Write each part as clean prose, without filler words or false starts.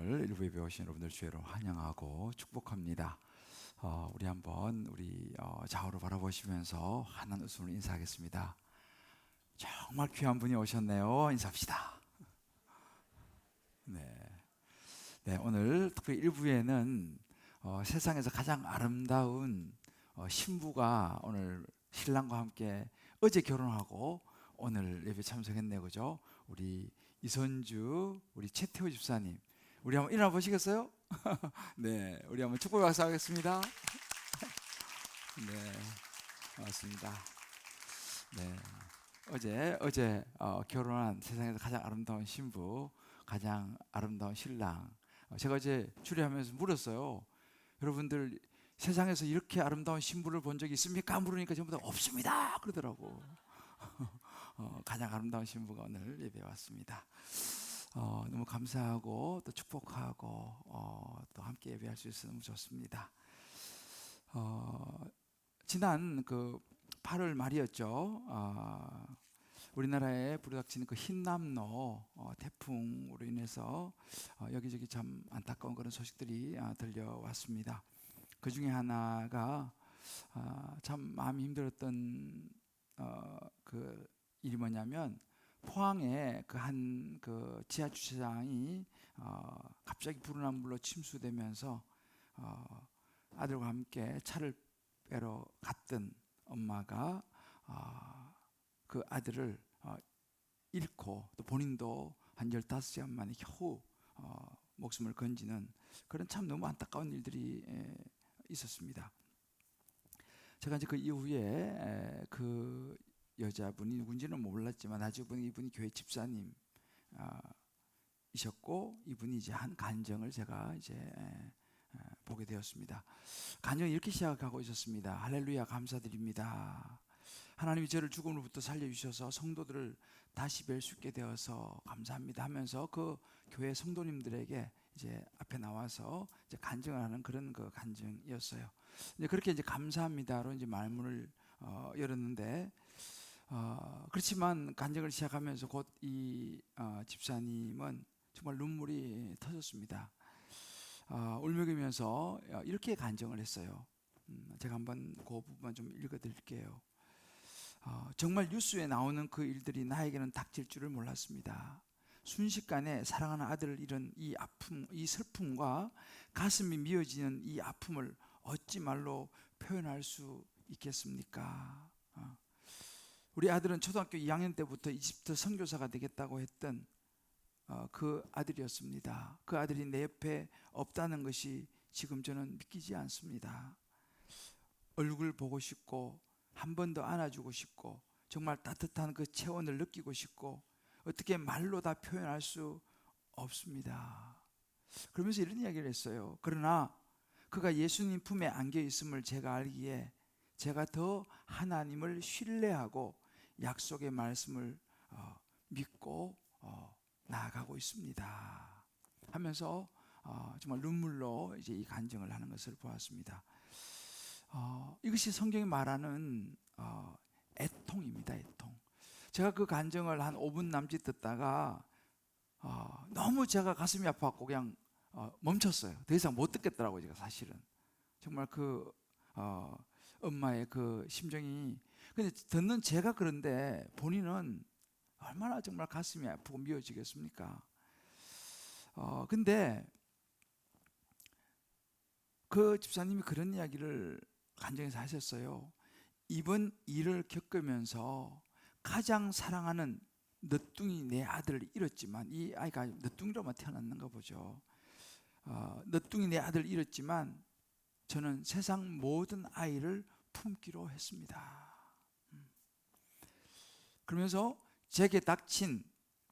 오늘 일부 예배 오신 여러분들 주의로 환영하고 축복합니다. 우리 한번 좌우로 바라보시면서 환한 웃음으로 인사하겠습니다. 정말 귀한 분이 오셨네요. 인사합시다. 네, 오늘 특별히 일부에는 세상에서 가장 아름다운 신부가 오늘 신랑과 함께 어제 결혼하고 오늘 예배 참석했네요, 그죠? 우리 이선주, 우리 최태호 집사님, 우리 한번 일어나 보시겠어요? 네, 우리 한번 축복 박수하겠습니다. 네, 반갑습니다. 네, 어제 결혼한 세상에서 가장 아름다운 신부, 가장 아름다운 신랑. 제가 어제 주례하면서 물었어요. 여러분들 세상에서 이렇게 아름다운 신부를 본 적이 있습니까? 물으니까 전부 다 없습니다 그러더라고. 가장 아름다운 신부가 오늘 예배에 왔습니다. 너무 감사하고 또 축복하고 또 함께 예배할 수 있어서 너무 좋습니다. 지난 그 8월 말이었죠. 우리나라에 불닥치는 그 흰남노 태풍으로 인해서 여기저기 참 안타까운 그런 소식들이 들려왔습니다. 그 중에 하나가 참 마음이 힘들었던 그 일이 뭐냐면, 포항에 그 한 그 지하 주차장이 갑자기 불어난 물로 침수되면서 아들과 함께 차를 빼러 갔던 엄마가 그 아들을 잃고, 또 본인도 한 15시간 만에 겨우 목숨을 건지는 그런 참 너무 안타까운 일들이 있었습니다. 제가 이제 그 이후에 그 여자분이 누군지는 몰랐지만 나중에 보니 이분이 교회 집사님 이셨고, 이분이 이제 한 간증을 제가 이제 보게 되었습니다. 간증이 이렇게 시작하고 있었습니다. 할렐루야, 감사드립니다. 하나님이 저를 죽음으로부터 살려주셔서 성도들을 다시 뵐 수 있게 되어서 감사합니다 하면서 그 교회 성도님들에게 이제 앞에 나와서 이제 간증을 하는 그런 그 간증이었어요. 이제 그렇게 이제 감사합니다로 이제 말문을 열었는데, 그렇지만 간증을 시작하면서 곧 이 집사님은 정말 눈물이 터졌습니다. 울먹이면서 이렇게 간증을 했어요. 제가 한번 그 부분 좀 읽어드릴게요. 정말 뉴스에 나오는 그 일들이 나에게는 닥칠 줄을 몰랐습니다. 순식간에 사랑하는 아들을 잃은 이 아픔, 이 슬픔과 가슴이 미어지는 이 아픔을 어찌 말로 표현할 수 있겠습니까? 우리 아들은 초등학교 2학년 때부터 이집트 선교사가 되겠다고 했던 그 아들이었습니다. 그 아들이 내 옆에 없다는 것이 지금 저는 믿기지 않습니다. 얼굴 보고 싶고, 한 번 더 안아주고 싶고, 정말 따뜻한 그 체온을 느끼고 싶고, 어떻게 말로 다 표현할 수 없습니다. 그러면서 이런 이야기를 했어요. 그러나 그가 예수님 품에 안겨 있음을 제가 알기에 제가 더 하나님을 신뢰하고 약속의 말씀을 믿고 나아가고 있습니다 하면서 정말 눈물로 이제 이 간증을 하는 것을 보았습니다. 이것이 성경이 말하는 애통입니다. 애통. 제가 그 간증을 한 5분 남짓 듣다가 너무 제가 가슴이 아파갖고 그냥 멈췄어요. 더 이상 못 듣겠더라고요. 제가 사실은 정말 그 엄마의 그 심정이, 근데 듣는 제가 그런데 본인은 얼마나 정말 가슴이 아프고 미어지겠습니까? 근데 그 집사님이 그런 이야기를 간증에서 하셨어요. 이번 일을 겪으면서 가장 사랑하는 너뚱이 내 아들을 잃었지만, 이 아이가 너뚱이로만 태어났는가 보죠. 너뚱이 내 아들을 잃었지만 저는 세상 모든 아이를 품기로 했습니다. 그러면서 제게 닥친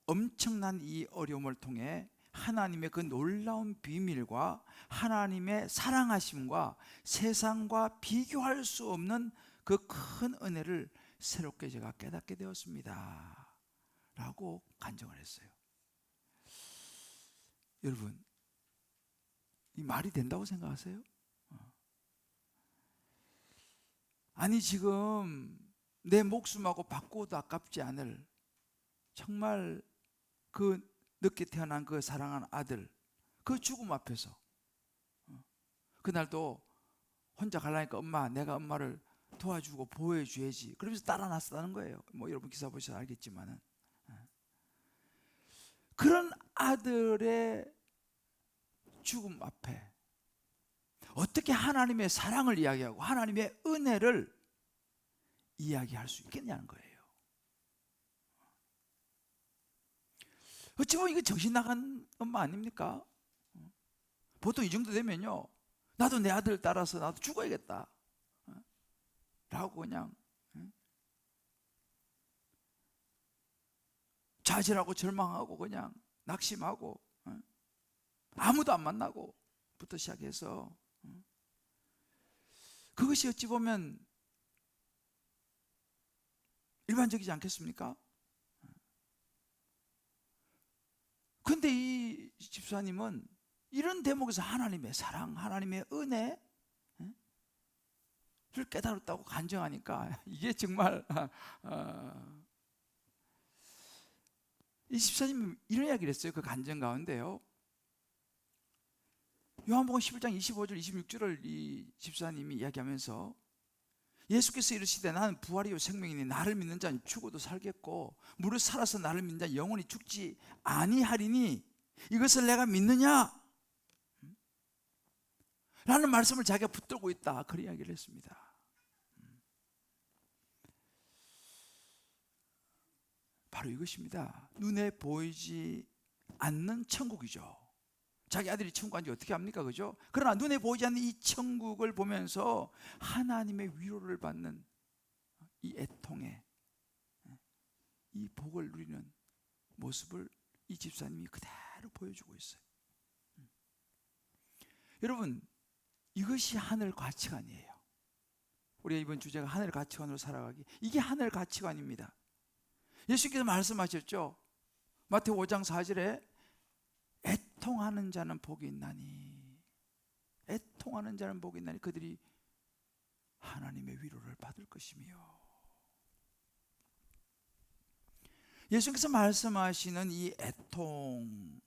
엄청난 이 어려움을 통해 하나님의 그 놀라운 비밀과 하나님의 사랑하심과 세상과 비교할 수 없는 그 큰 은혜를 새롭게 제가 깨닫게 되었습니다 라고 간증을 했어요. 여러분, 이 말이 된다고 생각하세요? 아니, 지금 내 목숨하고 바꾸어도 아깝지 않을 정말 그 늦게 태어난 그 사랑하는 아들, 그 죽음 앞에서 그날도 혼자 가려니까 엄마, 내가 엄마를 도와주고 보호해 줘야지, 그러면서 따라 나섰다는 거예요. 뭐 여러분 기사 보셔서 알겠지만은, 그런 아들의 죽음 앞에 어떻게 하나님의 사랑을 이야기하고 하나님의 은혜를 이야기할 수 있겠냐는 거예요. 어찌 보면 이거 정신 나간 엄마 아닙니까? 보통 이 정도 되면요, 나도 내 아들 따라서 나도 죽어야겠다 라고 그냥 좌절하고 절망하고 그냥 낙심하고 아무도 안 만나고 부터 시작해서, 그것이 어찌 보면 일반적이지 않겠습니까? 근데 이 집사님은 이런 대목에서 하나님의 사랑, 하나님의 은혜를 깨달았다고 간증하니까 이게 정말 이 집사님이 이런 이야기를 했어요. 그 간증 가운데요, 요한복음 11장 25절 26절을 이 집사님이 이야기하면서, 예수께서 이르시되 나는 부활이요 생명이니 나를 믿는 자는 죽어도 살겠고 무릇 살아서 나를 믿는 자는 영원히 죽지 아니하리니 이것을 내가 믿느냐? 라는 말씀을 자기가 붙들고 있다, 그런 이야기를 했습니다. 바로 이것입니다. 눈에 보이지 않는 천국이죠. 자기 아들이 천국 간지 어떻게 합니까? 그죠? 그러나 눈에 보이지 않는 이 천국을 보면서 하나님의 위로를 받는 이 애통의 이 복을 누리는 모습을 이 집사님이 그대로 보여주고 있어요. 여러분, 이것이 하늘 가치관이에요. 우리가 이번 주제가 하늘 가치관으로 살아가기, 이게 하늘 가치관입니다. 예수께서 말씀하셨죠. 마태복음 5장 4절에 애통하는 자는 복이 있나니, 애통하는 자는 복이 있나니 그들이 하나님의 위로를 받을 것이며, 예수께서 말씀하시는 이 애통,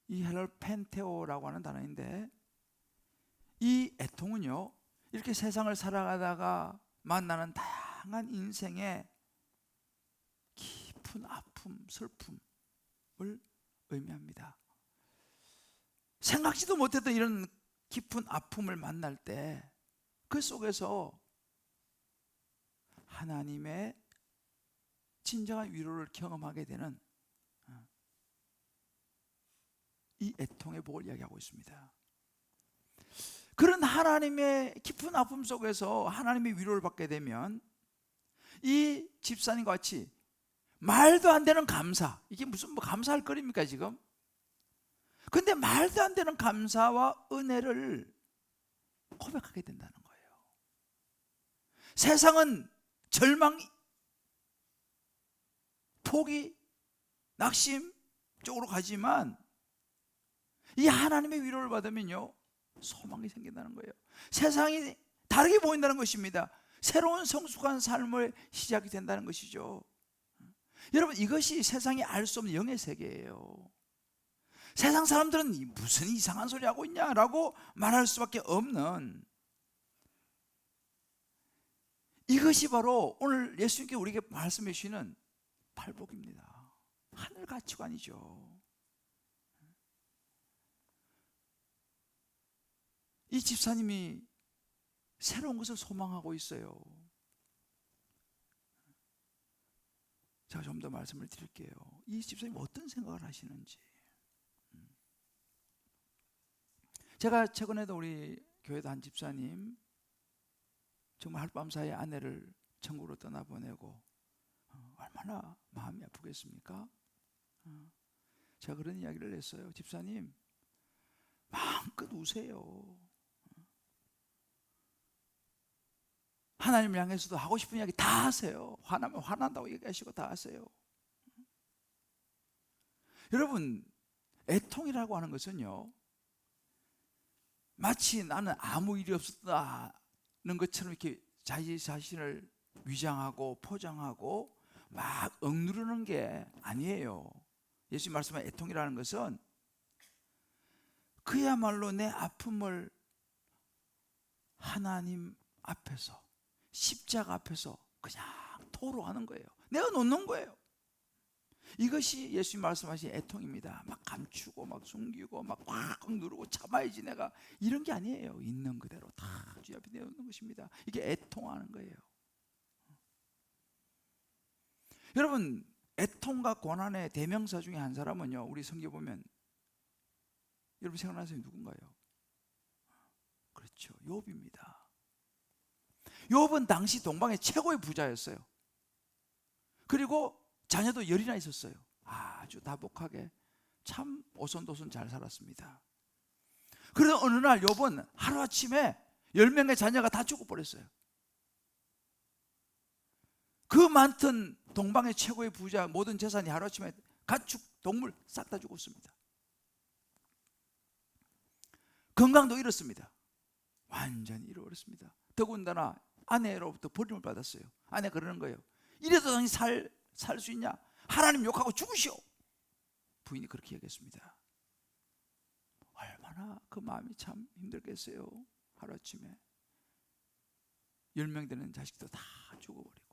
이 헬러 펜테오라고 하는 단어인데, 이 애통은요, 이렇게 세상을 살아가다가 만나는 다양한 인생의 깊은 아픔, 슬픔을 의미합니다. 생각지도 못했던 이런 깊은 아픔을 만날 때 그 속에서 하나님의 진정한 위로를 경험하게 되는 이 애통의 복을 이야기하고 있습니다. 그런 하나님의 깊은 아픔 속에서 하나님의 위로를 받게 되면 이 집사님과 같이 말도 안 되는 감사, 이게 무슨 뭐 감사할 거리입니까 지금? 근데 말도 안 되는 감사와 은혜를 고백하게 된다는 거예요. 세상은 절망, 포기, 낙심 쪽으로 가지만 이 하나님의 위로를 받으면요, 소망이 생긴다는 거예요. 세상이 다르게 보인다는 것입니다. 새로운 성숙한 삶의 시작이 된다는 것이죠. 여러분, 이것이 세상이 알 수 없는 영의 세계예요. 세상 사람들은 무슨 이상한 소리 하고 있냐라고 말할 수밖에 없는, 이것이 바로 오늘 예수님께 우리에게 말씀해 주시는 팔복입니다. 하늘 가치관이죠. 이 집사님이 새로운 것을 소망하고 있어요. 제가 좀 더 말씀을 드릴게요. 이 집사님 어떤 생각을 하시는지. 제가 최근에도 우리 교회도 한 집사님 정말 하룻밤 사이에 아내를 천국으로 떠나보내고 얼마나 마음이 아프겠습니까? 제가 그런 이야기를 했어요. 집사님, 마음껏 우세요. 하나님을 향해서도 하고 싶은 이야기 다 하세요. 화나면 화난다고 얘기하시고 다 하세요. 여러분, 애통이라고 하는 것은요, 마치 나는 아무 일이 없었다는 것처럼 이렇게 자기 자신을 위장하고 포장하고 막 억누르는 게 아니에요. 예수님 말씀한 애통이라는 것은 그야말로 내 아픔을 하나님 앞에서, 십자가 앞에서 그냥 토로하는 거예요. 내가 놓는 거예요. 이것이 예수님 말씀하신 애통입니다. 막 감추고 막 숨기고 막 꽉 누르고 참아야지 내가, 이런 게 아니에요. 있는 그대로 다 주 앞에 내놓는 것입니다. 이게 애통하는 거예요. 여러분, 애통과 고난의 대명사 중에 한 사람은요, 우리 성경 보면 여러분 생각나는 사람이 누군가요? 그렇죠, 욥입니다. 욥은 당시 동방의 최고의 부자였어요. 그리고 자녀도 열이나 있었어요. 아주 다복하게 참 오손도손 잘 살았습니다. 그러다 어느 날 욥은 하루아침에 10명의 자녀가 다 죽어버렸어요. 그 많던 동방의 최고의 부자, 모든 재산이 하루아침에 가축, 동물 싹 다 죽었습니다. 건강도 잃었습니다. 완전히 잃어버렸습니다. 더군다나 아내로부터 버림을 받았어요. 아내가 그러는 거예요. 이래도 당신 살 수 있냐? 하나님 욕하고 죽으시오. 부인이 그렇게 얘기했습니다. 얼마나 그 마음이 참 힘들겠어요. 하루아침에 10명 되는 자식도 다 죽어버리고.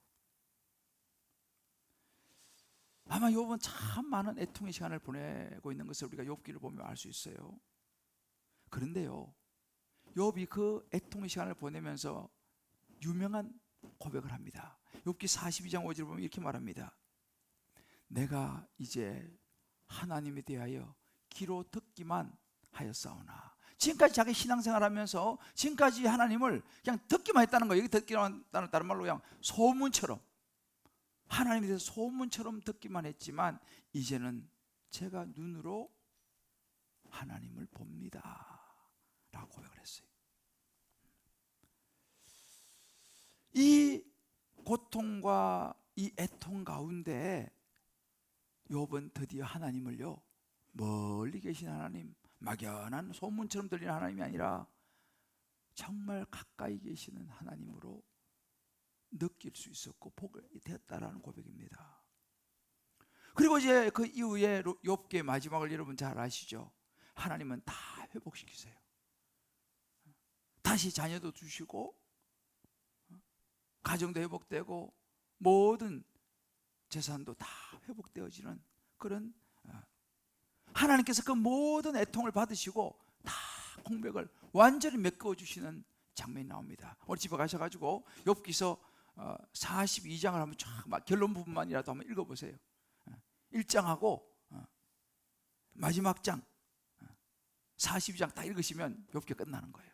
아마 욥은 참 많은 애통의 시간을 보내고 있는 것을 우리가 욥기를 보면 알 수 있어요. 그런데요, 욥이 그 애통의 시간을 보내면서 유명한 고백을 합니다. 욥기 42장 5절을 보면 이렇게 말합니다. 내가 이제 하나님에 대하여 귀로 듣기만 하였사오나. 지금까지 자기 신앙생활 하면서 지금까지 하나님을 그냥 듣기만 했다는 거예요. 여기 듣기만 했다는 다른 말로 그냥 소문처럼, 하나님에 대해서 소문처럼 듣기만 했지만 이제는 제가 눈으로 하나님을 봅니다 라고 고백을 했어요. 이 고통과 이 애통 가운데 욥은 드디어 하나님을요, 멀리 계신 하나님, 막연한 소문처럼 들리는 하나님이 아니라 정말 가까이 계시는 하나님으로 느낄 수 있었고 보게 되었다라는 고백입니다. 그리고 이제 그 이후에 욥기의 마지막을 여러분 잘 아시죠? 하나님은 다 회복시키세요. 다시 자녀도 주시고 가정도 회복되고 모든 재산도 다 회복되어지는 그런, 하나님께서 그 모든 애통을 받으시고 다 공백을 완전히 메꿔 주시는 장면이 나옵니다. 오늘 집에 가셔가지고 욥기서 42장을 한번 쫙 결론 부분만이라도 한번 읽어보세요. 1장하고 마지막 장 42장 다 읽으시면 욥기 끝나는 거예요.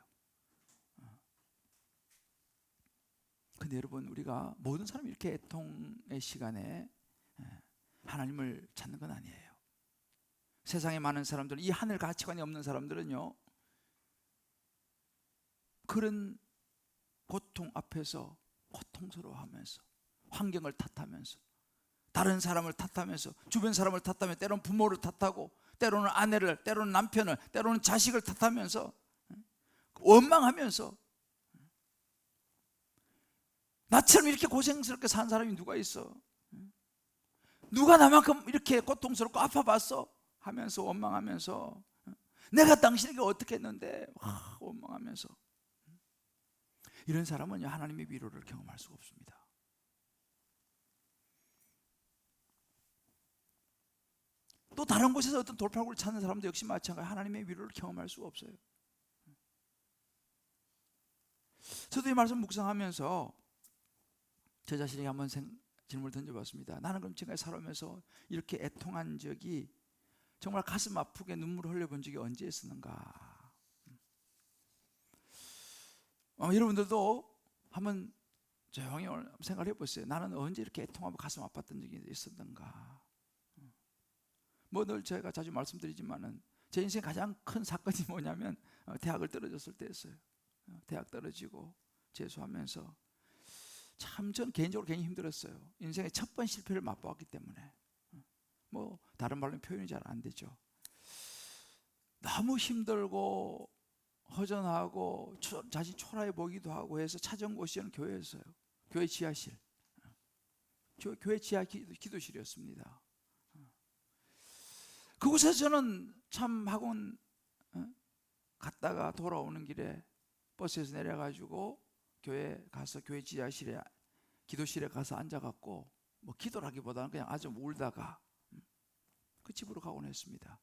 근데 여러분, 우리가 모든 사람이 이렇게 애통의 시간에 하나님을 찾는 건 아니에요. 세상에 많은 사람들은, 이 하늘 가치관이 없는 사람들은요, 그런 고통 앞에서 고통스러워하면서, 환경을 탓하면서, 다른 사람을 탓하면서, 주변 사람을 탓하며, 때로는 부모를 탓하고, 때로는 아내를, 때로는 남편을, 때로는 자식을 탓하면서, 원망하면서, 나처럼 이렇게 고생스럽게 산 사람이 누가 있어? 누가 나만큼 이렇게 고통스럽고 아파봤어? 하면서 원망하면서, 내가 당신에게 어떻게 했는데 원망하면서, 이런 사람은 하나님의 위로를 경험할 수가 없습니다. 또 다른 곳에서 어떤 돌파구를 찾는 사람도 역시 마찬가지로 하나님의 위로를 경험할 수가 없어요. 저도 이 말씀 묵상하면서 제 자신에게 한번 질문을 던져봤습니다. 나는 그럼 지금까지 살아오면서 이렇게 애통한 적이, 정말 가슴 아프게 눈물을 흘려본 적이 언제 있었는가? 여러분들도 한번 조용히 생각해 보세요. 나는 언제 이렇게 애통하고 가슴 아팠던 적이 있었는가? 뭐 늘 제가 자주 말씀드리지만은 제 인생 가장 큰 사건이 뭐냐면 대학을 떨어졌을 때였어요. 대학 떨어지고 재수하면서 참 전 개인적으로 굉장히 힘들었어요. 인생의 첫 번 실패를 맛보았기 때문에, 뭐 다른 말로 표현이 잘 안 되죠. 너무 힘들고 허전하고 자신 초라해 보기도 하고 해서 찾은 곳이 교회였어요. 교회 지하실, 교회 지하 기도실이었습니다. 그곳에서 저는 참 학원 갔다가 돌아오는 길에 버스에서 내려가지고 교회 가서 교회 지하실에 기도실에 가서 앉아갖고 뭐 기도라기보다는 그냥 아주 울다가 그 집으로 가곤 했습니다.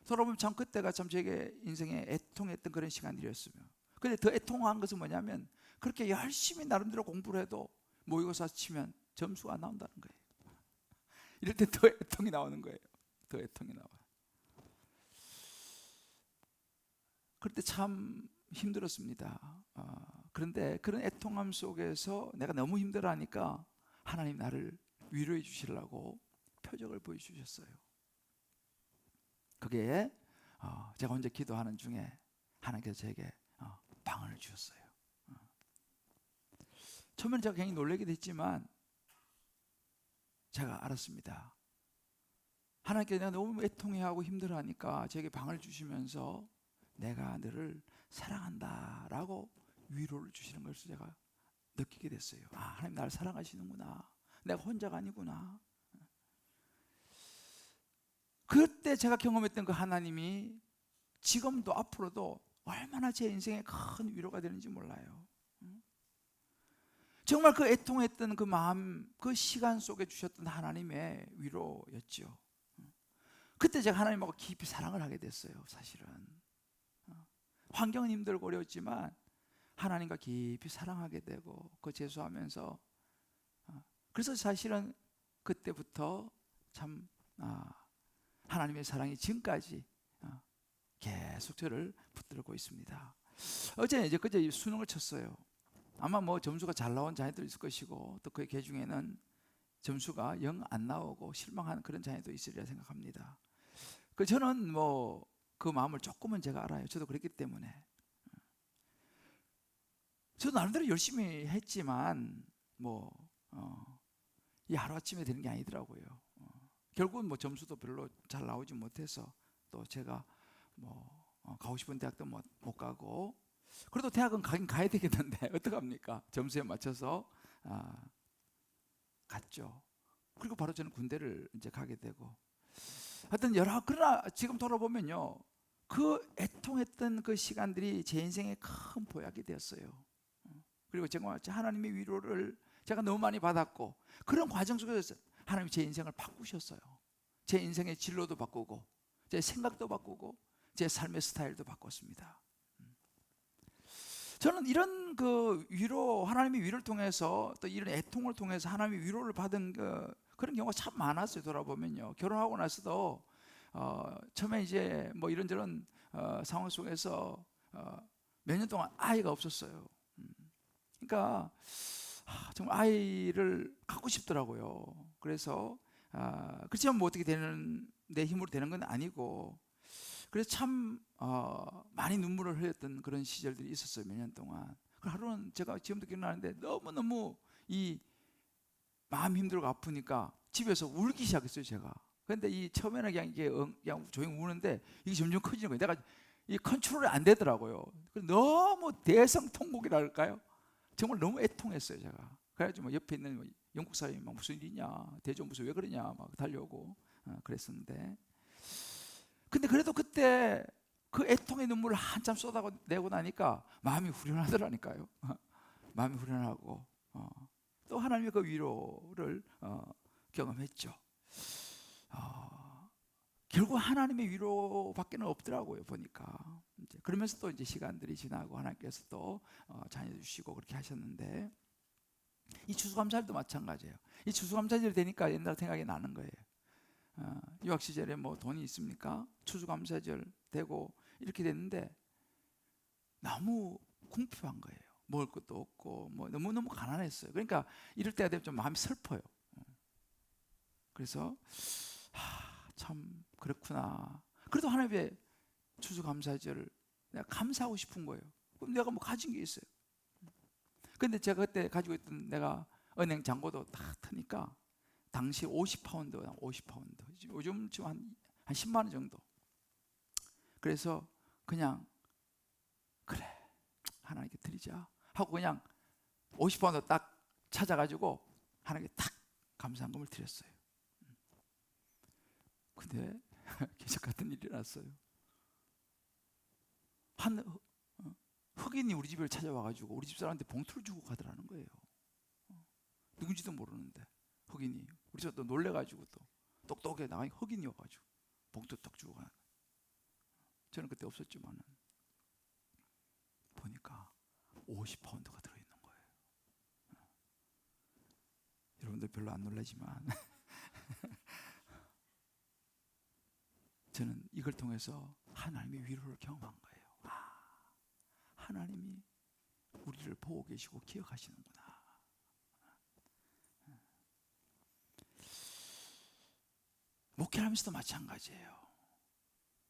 돌아보면 참 그때가 참 제게 인생에 애통했던 그런 시간들이었으며, 근데 더 애통한 것은 뭐냐면 그렇게 열심히 나름대로 공부를 해도 모의고사 치면 점수가 안 나온다는 거예요. 이럴 때 더 애통이 나오는 거예요. 더 애통이 나와요. 그때 참 힘들었습니다. 그런데 그런 애통함 속에서 내가 너무 힘들어하니까 하나님 나를 위로해 주시려고 표적을 보여주셨어요. 그게 제가 혼자 기도하는 중에 하나님께서 제게 방언을 주셨어요. 처음에는 제가 굉장히 놀라기도 했지만 제가 알았습니다. 하나님께서 내가 너무 애통해하고 힘들어하니까 제게 방언을 주시면서 내가 너를 사랑한다 라고 위로를 주시는 것을 제가 느끼게 됐어요. 하나님 나를 사랑하시는구나, 내가 혼자가 아니구나. 그때 제가 경험했던 그 하나님이 지금도 앞으로도 얼마나 제 인생에 큰 위로가 되는지 몰라요. 정말 그 애통했던 그 마음, 그 시간 속에 주셨던 하나님의 위로였죠. 그때 제가 하나님하고 깊이 사랑을 하게 됐어요. 사실은 환경은 힘들고 어려웠지만 하나님과 깊이 사랑하게 되고 그 제수하면서, 그래서 사실은 그때부터 참 하나님의 사랑이 지금까지 계속 저를 붙들고 있습니다. 그제 수능을 쳤어요. 아마 뭐 점수가 잘 나온 자녀도 있을 것이고 또 그 개 중에는 점수가 영 안 나오고 실망하는 그런 자녀도 있으리라 생각합니다. 저는 뭐 그 마음을 조금은 제가 알아요. 저도 그랬기 때문에. 저도 나름대로 열심히 했지만 이 하루아침에 되는 게 아니더라고요. 결국은 뭐 점수도 별로 잘 나오지 못해서 또 제가 가고 싶은 대학도 못 가고, 그래도 대학은 가긴 가야 되겠는데 어떡합니까? 점수에 맞춰서 갔죠. 그리고 바로 저는 군대를 이제 가게 되고, 하여튼 그러나 지금 돌아보면요, 그 애통했던 그 시간들이 제 인생에 큰 보약이 되었어요. 그리고 정말 하나님의 위로를 제가 너무 많이 받았고, 그런 과정 속에서 하나님이 제 인생을 바꾸셨어요. 제 인생의 진로도 바꾸고 제 생각도 바꾸고 제 삶의 스타일도 바꿨습니다. 저는 이런 그 위로, 하나님의 위로를 통해서 또 이런 애통을 통해서 하나님의 위로를 받은 그런 경우가 참 많았어요. 돌아보면요, 결혼하고 나서도 처음에 이제 뭐 이런저런 상황 속에서 몇 년 동안 아이가 없었어요. 그러니까 정말 아이를 갖고 싶더라고요. 그래서 그렇지만 뭐 어떻게 되는, 내 힘으로 되는 건 아니고, 그래서 참 많이 눈물을 흘렸던 그런 시절들이 있었어요. 몇 년 동안. 하루는 제가 지금도 기억나는데 너무너무 이 마음 힘들고 아프니까 집에서 울기 시작했어요, 제가. 그런데 이 처음에는 그냥 조용히 우는데 이게 점점 커지는 거예요. 내가 이 컨트롤이 안 되더라고요. 너무 대성통곡이라 할까요? 정말 너무 애통했어요, 제가. 그래가지고 뭐 옆에 있는 영국 사람이 막 무슨 일이냐, 대전 무슨 왜 그러냐 막 달려오고 그랬었는데, 근데 그래도 그때 그 애통의 눈물을 한참 쏟아내고 나니까 마음이 후련하더라니까요. 마음이 후련하고 또 하나님의 그 위로를 경험했죠. 결국 하나님의 위로밖에는 없더라고요, 보니까. 그러면서 또 이제 시간들이 지나고 하나님께서 또 자녀 주시고 그렇게 하셨는데, 이 추수감사절도 마찬가지예요. 이 추수감사절이 되니까 옛날 생각이 나는 거예요. 유학 시절에 뭐 돈이 있습니까? 추수감사절 되고 이렇게 됐는데 너무 궁핍한 거예요. 먹을 것도 없고 뭐 너무너무 가난했어요. 그러니까 이럴 때가 되면 좀 마음이 슬퍼요. 그래서 참 그렇구나. 그래도 하나님의 추수감사절을 내가 감사하고 싶은 거예요. 그럼 내가 뭐 가진 게 있어요. 근데 제가 그때 가지고 있던 내가 은행 잔고도 다 트니까 당시 50파운드, 50파운드. 요즘 지금 한 10만 원 정도. 그래서 그냥 그래, 하나님께 드리자 하고 그냥 50파운드 딱 찾아가지고 하나님께 딱 감사한금을 드렸어요. 근데 기적 같은 일이 났어요. 한 흑인이 우리 집을 찾아와가지고 우리 집 사람한테 봉투를 주고 가더라는 거예요. 누군지도 모르는데 흑인이 우리 집도 놀래가지고 또 똑똑하게 나가니 흑인이어가지고 봉투 딱 주고 가는 거예요. 저는 그때 없었지만은 보니까 50파운드가 들어있는 거예요. 여러분들 별로 안 놀라지만 저는 이걸 통해서 하나님의 위로를 경험한 거예요. 하나님이 우리를 보고 계시고 기억하시는구나. 목회하면서도 마찬가지예요.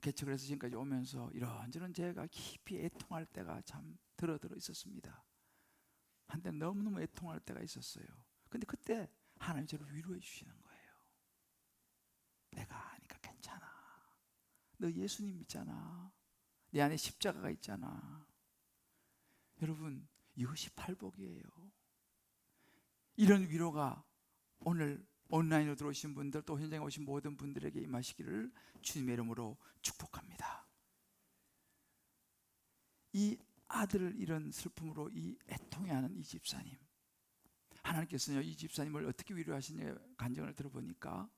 개척을 해서 지금까지 오면서 이런저런 제가 깊이 애통할 때가 참 들어 있었습니다. 한때 너무너무 애통할 때가 있었어요. 근데 그때 하나님 저를 위로해 주시는 거예요. 내가 아니까 괜찮아. 너 예수님 믿잖아. 내 안에 십자가가 있잖아. 여러분, 이것이 팔복이에요. 이런 위로가 오늘 온라인으로 들어오신 분들, 또 현장에 오신 모든 분들에게 임하시기를 주님의 이름으로 축복합니다. 이 아들을 잃은 슬픔으로 이 애통해하는 이 집사님, 하나님께서는요, 이 집사님을 어떻게 위로하시냐 간증을 들어보니까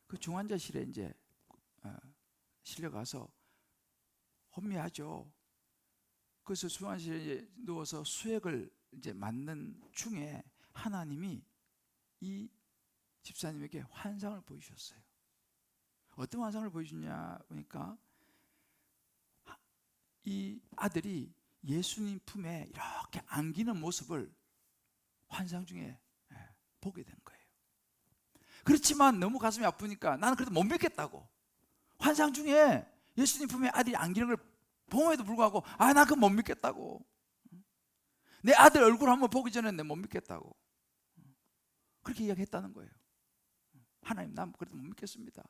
그 중환자실에 이제 실려가서 혼미하죠. 그래서 중환자실에 누워서 수액을 이제 맞는 중에 하나님이 이 집사님에게 환상을 보여주셨어요. 어떤 환상을 보여주냐 보니까 이 아들이 예수님 품에 이렇게 안기는 모습을 환상 중에 보게 된 거예요. 그렇지만 너무 가슴이 아프니까 나는 그래도 못 믿겠다고. 환상 중에 예수님 품에 아들이 안기는 걸 봉에도 불구하고 나 그거 못 믿겠다고. 내 아들 얼굴 한번 보기 전에 내가 못 믿겠다고. 그렇게 이야기했다는 거예요. 하나님, 난 그래도 못 믿겠습니다.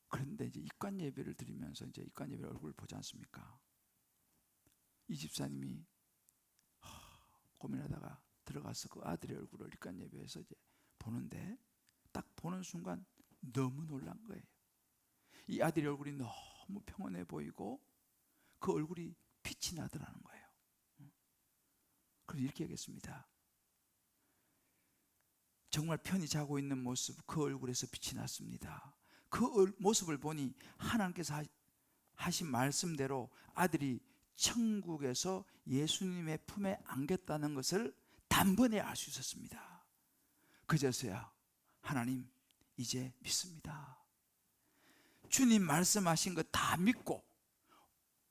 그런데 이제 입관 예배를 드리면서 이제 입관 예배 얼굴을 보지 않습니까? 이 집사님이 고민하다가 들어가서 그 아들의 얼굴을 입관 예배에서 이제 보는데 딱 보는 순간 너무 놀란 거예요. 이 아들의 얼굴이 너무 평온해 보이고 그 얼굴이 빛이 나더라는 거예요. 그래서 이렇게 얘기했습니다. 정말 편히 자고 있는 모습, 그 얼굴에서 빛이 났습니다. 그 모습을 보니 하나님께서 하신 말씀대로 아들이 천국에서 예수님의 품에 안겼다는 것을 단번에 알 수 있었습니다. 그제서야 하나님, 이제 믿습니다. 주님 말씀하신 것 다 믿고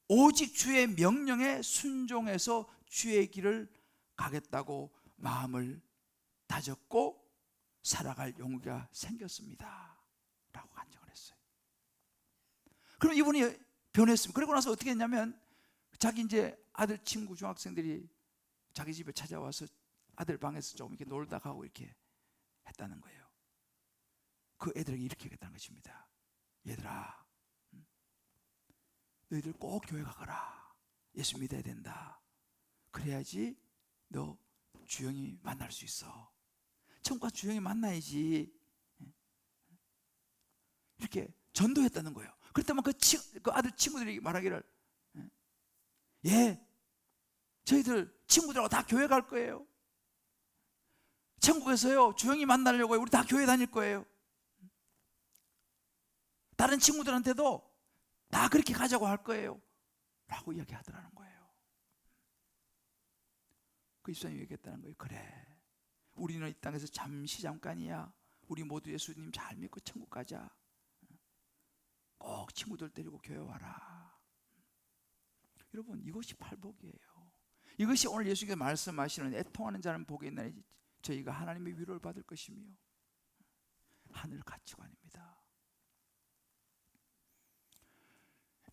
오직 주의 명령에 순종해서 주의 길을 가겠다고 마음을 다졌고 살아갈 용기가 생겼습니다 라고 간증을 했어요. 그럼 이분이 변했습니다. 그러고 나서 어떻게 했냐면 자기 이제 아들 친구 중학생들이 자기 집에 찾아와서 아들 방에서 조금 이렇게 놀다 가고 이렇게 했다는 거예요. 그 애들에게 이렇게 얘기했다는 것입니다. 얘들아, 너희들 꼭 교회 가거라. 예수 믿어야 된다. 그래야지 너 주영이 만날 수 있어. 천국 가서 주영이 만나야지. 이렇게 전도했다는 거예요. 그랬더니 그 아들 친구들이 말하기를, 저희들 친구들하고 다 교회 갈 거예요. 천국에서요 주영이 만나려고 우리 다 교회 다닐 거예요. 다른 친구들한테도 다 그렇게 가자고 할 거예요 라고 이야기하더라는 거예요. 그 집사님이 얘기했다는 거예요. 그래, 우리는 이 땅에서 잠깐이야. 우리 모두 예수님 잘 믿고 천국 가자. 꼭 친구들 데리고 교회 와라. 여러분, 이것이 팔복이에요. 이것이 오늘 예수님께서 말씀하시는 애통하는 자는 복이 있나니 저희가 하나님의 위로를 받을 것이며 하늘 가치관입니다.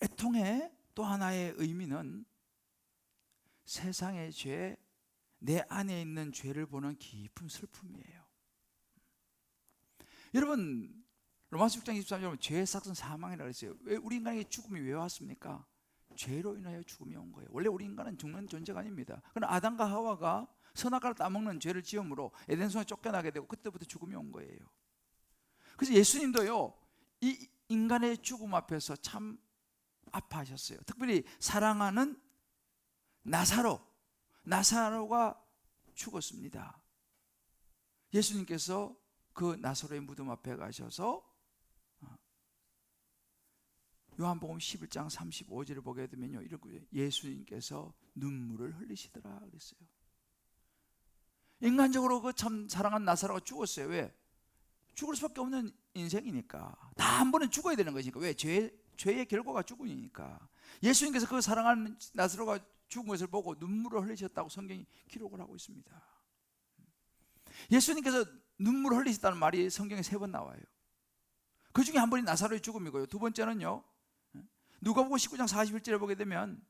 애통의 또 하나의 의미는 세상의 죄, 내 안에 있는 죄를 보는 깊은 슬픔이에요. 여러분, 로마서 6장 23절 보면 죄의 삭은 사망이라고 했어요. 왜 우리 인간에게 죽음이 왜 왔습니까? 죄로 인하여 죽음이 온 거예요. 원래 우리 인간은 죽는 존재가 아닙니다. 그러나 아담과 하와가 선악과를 따먹는 죄를 지음으로 에덴성에 쫓겨나게 되고 그때부터 죽음이 온 거예요. 그래서 예수님도요 이 인간의 죽음 앞에서 참 아파하셨어요. 특별히 사랑하는 나사로가 죽었습니다. 예수님께서 그 나사로의 무덤 앞에 가셔서 요한복음 11장 35절을 보게 되면요, 이런 거예요. 예수님께서 눈물을 흘리시더라 그랬어요. 인간적으로 그 참 사랑한 나사로가 죽었어요. 왜? 죽을 수밖에 없는 인생이니까. 다 한 번은 죽어야 되는 거니까. 왜? 죄의 결과가 죽음이니까. 예수님께서 그 사랑하는 나사로가 죽은 것을 보고 눈물을 흘리셨다고 성경이 기록을 하고 있습니다. 예수님께서 눈물을 흘리셨다는 말이 성경에 3번 나와요. 그 중에 한 번이 나사로의 죽음이고요. 두 번째는요, 누가복음 19장 41절에 보게 되면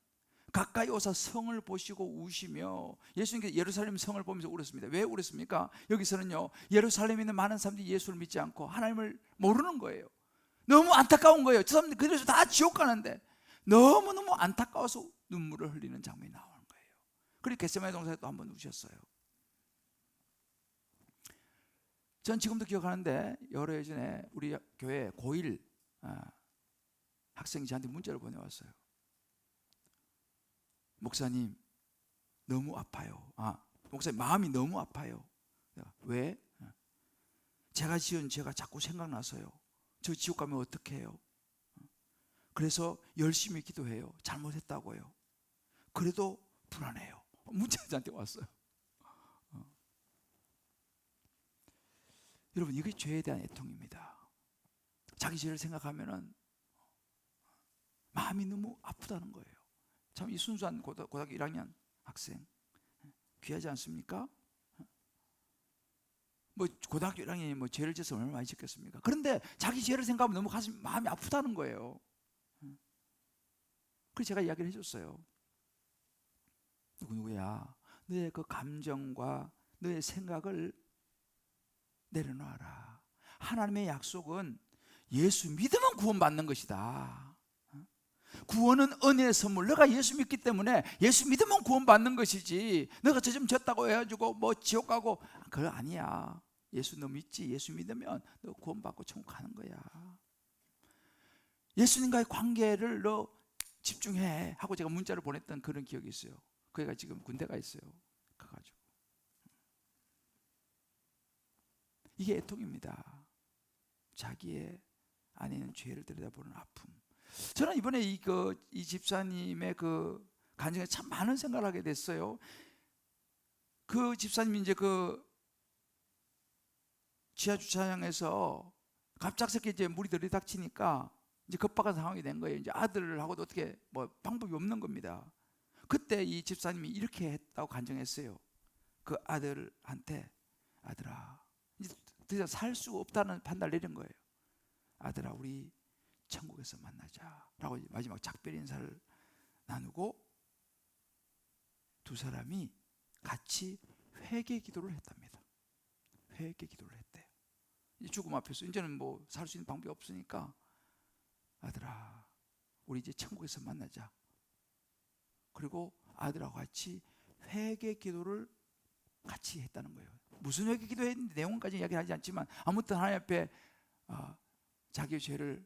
가까이 오사 성을 보시고 우시며, 예수님께서 예루살렘 성을 보면서 울었습니다. 왜 울었습니까? 여기서는요, 예루살렘에 있는 많은 사람들이 예수를 믿지 않고 하나님을 모르는 거예요. 너무 안타까운 거예요. 저 사람들 그래서 다 지옥 가는데 너무너무 안타까워서 눈물을 흘리는 장면이 나오는 거예요. 그리고 겟세마네 동산에 또 한 번 우셨어요. 전 지금도 기억하는데, 여러 해 전에 우리 교회 고1 학생이 저한테 문자를 보내왔어요. 목사님, 너무 아파요. 목사님, 마음이 너무 아파요. 왜? 제가 지은 죄가 자꾸 생각나서요. 저 지옥 가면 어떡해요? 그래서 열심히 기도해요. 잘못했다고요. 그래도 불안해요. 문자가 저한테 왔어요. 여러분, 이게 죄에 대한 애통입니다. 자기 죄를 생각하면은 마음이 너무 아프다는 거예요. 참, 이 순수한 고등학교 1학년 학생 귀하지 않습니까? 뭐 고등학교 1학년이 뭐 죄를 지어서 얼마나 많이 짓겠습니까? 그런데 자기 죄를 생각하면 너무 마음이 아프다는 거예요. 그래서 제가 이야기를 해줬어요. 누구야, 너의 그 감정과 너의 생각을 내려놔라. 하나님의 약속은 예수 믿으면 구원받는 것이다. 구원은 은혜의 선물. 너가 예수 믿기 때문에 예수 믿으면 구원받는 것이지, 너가 저 좀 졌다고 해가지고 뭐 지옥 가고, 그거 아니야. 예수 너 믿지? 예수 믿으면 너 구원받고 천국 가는 거야. 예수님과의 관계를 너 집중해 하고 제가 문자를 보냈던 그런 기억이 있어요. 그 애가 지금 군대가 있어요. 가가지고. 이게 애통입니다. 자기의 안에 있는 죄를 들여다보는 아픔. 저는 이번에 이 집사님의 그 간증에 참 많은 생각을 하게 됐어요. 그 집사님이 이제 그 지하 주차장에서 갑작스럽게 이제 물이 들이닥치니까 이제 급박한 상황이 된 거예요. 이제 아들하고도 어떻게 뭐 방법이 없는 겁니다. 그때 이 집사님이 이렇게 했다고 간증했어요. 그 아들한테, 아들아, 이제 더 이상 살 수 없다는 판단을 내린 거예요. 아들아, 우리 천국에서 만나자 라고 마지막 작별 인사를 나누고 두 사람이 같이 회개 기도를 했답니다. 회개 기도를 했대요. 죽음 앞에서 이제는 뭐 살 수 있는 방법이 없으니까, 아들아, 우리 이제 천국에서 만나자. 그리고 아들하고 같이 회개 기도를 같이 했다는 거예요. 무슨 회개 기도했는지 내용까지 이야기하지 않지만, 아무튼 하나님 앞에 자기의 죄를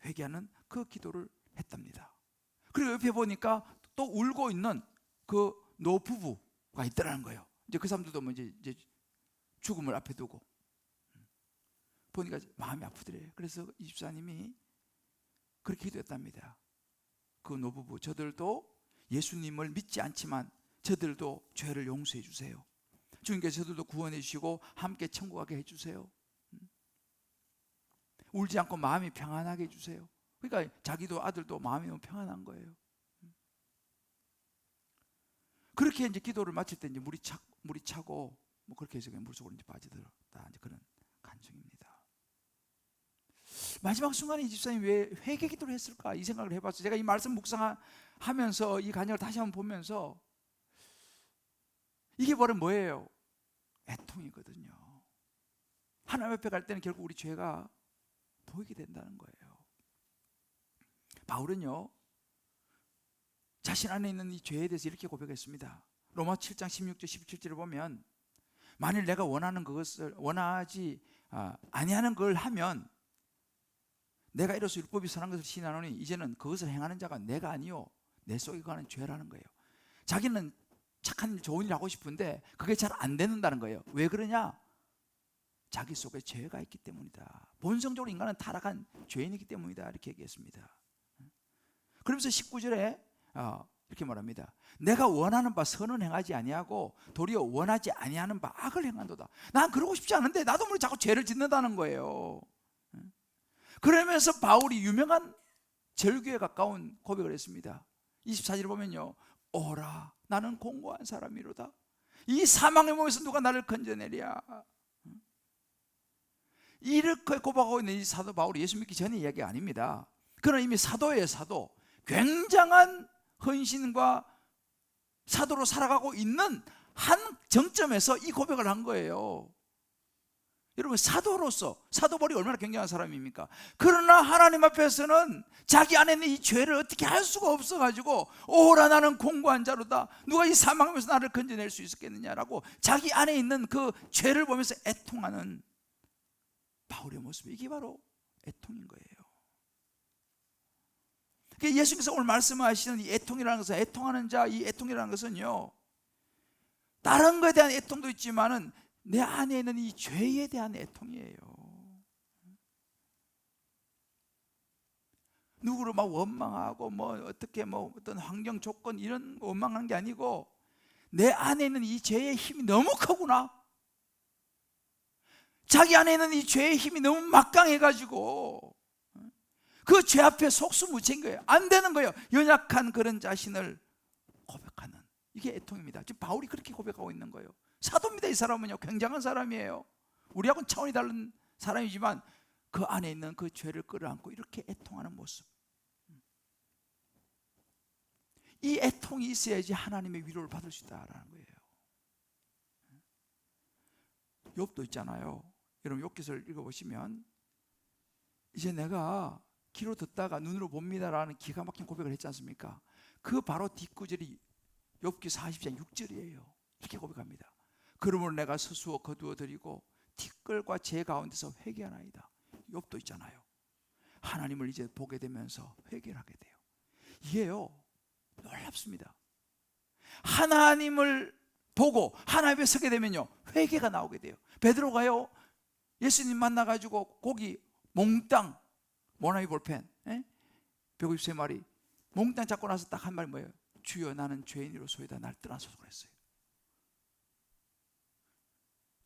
회개하는 그 기도를 했답니다. 그리고 옆에 보니까 또 울고 있는 그 노부부가 있더라는 거예요. 이제 그 사람들도 뭐 이제 죽음을 앞에 두고 보니까 마음이 아프더래요. 그래서 이 집사님이 그렇게 기도했답니다. 그 노부부, 저들도 예수님을 믿지 않지만 저들도 죄를 용서해 주세요. 주님께서 저들도 구원해 주시고 함께 천국 가게 해 주세요. 울지 않고 마음이 평안하게 해주세요. 그러니까 자기도 아들도 마음이 너무 평안한 거예요. 그렇게 이제 기도를 마칠 때 이제 물이 차고 뭐 그렇게 해서 물속으로 이제 빠져들었다, 이제 그런 간증입니다. 마지막 순간에 이 집사님이 왜 회개 기도를 했을까, 이 생각을 해봤어요. 제가 이 말씀 묵상하면서 이 간증을 다시 한번 보면서 이게 바로 뭐예요? 애통이거든요. 하나님 앞에 갈 때는 결국 우리 죄가 보이게 된다는 거예요. 바울은요, 자신 안에 있는 이 죄에 대해서 이렇게 고백했습니다. 로마 7장 16절 17절을 보면, 만일 내가 원하는 것을 원하지 아니하는 걸 하면 내가 이로써 율법이 선한 것을 시인하노니 이제는 그것을 행하는 자가 내가 아니요 내 속에 거하는 죄라는 거예요. 자기는 착한 일, 좋은 일 하고 싶은데 그게 잘 안 되는다는 거예요. 왜 그러냐? 자기 속에 죄가 있기 때문이다. 본성적으로 인간은 타락한 죄인이기 때문이다. 이렇게 얘기했습니다. 그러면서 19절에 이렇게 말합니다. 내가 원하는 바 선은 행하지 아니하고 도리어 원하지 아니하는 바 악을 행한도다. 난 그러고 싶지 않은데 나도 모르게 자꾸 죄를 짓는다는 거예요. 그러면서 바울이 유명한 절규에 가까운 고백을 했습니다. 24절을 보면요, 오라 나는 공고한 사람이로다. 이 사망의 몸에서 누가 나를 건져내랴. 이렇게 고백하고 있는 이 사도 바울이 예수 믿기 전의 이야기가 아닙니다. 그는 이미 사도예요. 사도. 굉장한 헌신과 사도로 살아가고 있는 한 정점에서 이 고백을 한 거예요. 여러분, 사도로서, 사도 바울이 얼마나 굉장한 사람입니까? 그러나 하나님 앞에서는 자기 안에 있는 이 죄를 어떻게 할 수가 없어가지고 오라 나는 공고한 자로다. 누가 이 사망하면서 나를 건져낼 수 있었겠느냐라고 자기 안에 있는 그 죄를 보면서 애통하는 바울의 모습, 이게 바로 애통인 거예요. 예수님께서 오늘 말씀하시는 이 애통이라는 것은, 애통하는 자, 이 애통이라는 것은요, 다른 것에 대한 애통도 있지만은 내 안에 있는 이 죄에 대한 애통이에요. 누구를 막 원망하고 어떻게 어떤 환경 조건 이런 원망하는 게 아니고 내 안에 있는 이 죄의 힘이 너무 크구나. 자기 안에 있는 이 죄의 힘이 너무 막강해가지고 그 죄 앞에 속수무책인 거예요. 안 되는 거예요. 연약한 그런 자신을 고백하는, 이게 애통입니다. 지금 바울이 그렇게 고백하고 있는 거예요. 사도입니다. 이 사람은요, 굉장한 사람이에요. 우리하고는 차원이 다른 사람이지만 그 안에 있는 그 죄를 끌어안고 이렇게 애통하는 모습, 이 애통이 있어야지 하나님의 위로를 받을 수 있다라는 거예요. 욥도 있잖아요. 여러분 욥기서를 읽어보시면 이제 내가 귀로 듣다가 눈으로 봅니다라는 기가 막힌 고백을 했지 않습니까? 그 바로 뒷구절이 욥기 40장 6절이에요. 이렇게 고백합니다. 그러므로 내가 서수어 거두어 드리고 티끌과 재 가운데서 회개하나이다. 욥도 있잖아요. 하나님을 이제 보게 되면서 회개를 하게 돼요. 이게요, 놀랍습니다. 하나님을 보고 하나님 앞에 서게 되면요, 회개가 나오게 돼요. 베드로가요, 예수님 만나가지고 고기 몽땅, 모나미 볼펜 153마리 몽땅 잡고 나서 딱 한 말 뭐예요? 주여 나는 죄인으로소이다, 날 떠나소서 그랬어요.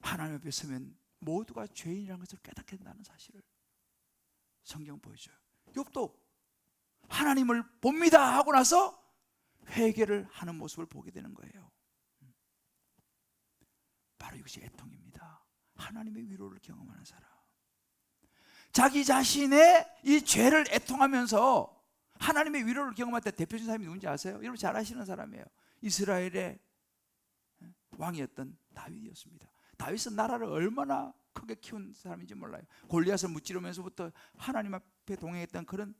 하나님 앞에 서면 모두가 죄인이라는 것을 깨닫게 된다는 사실을 성경 보여줘요. 욥도 하나님을 봅니다 하고 나서 회개를 하는 모습을 보게 되는 거예요. 바로 이것이 애통입니다. 하나님의 위로를 경험하는 사람, 자기 자신의 이 죄를 애통하면서 하나님의 위로를 경험할 때 대표적인 사람이 누군지 아세요? 여러분 잘 아시는 사람이에요. 이스라엘의 왕이었던 다윗이었습니다. 다윗은 나라를 얼마나 크게 키운 사람인지 몰라요. 골리앗을 무찌르면서부터 하나님 앞에 동행했던 그런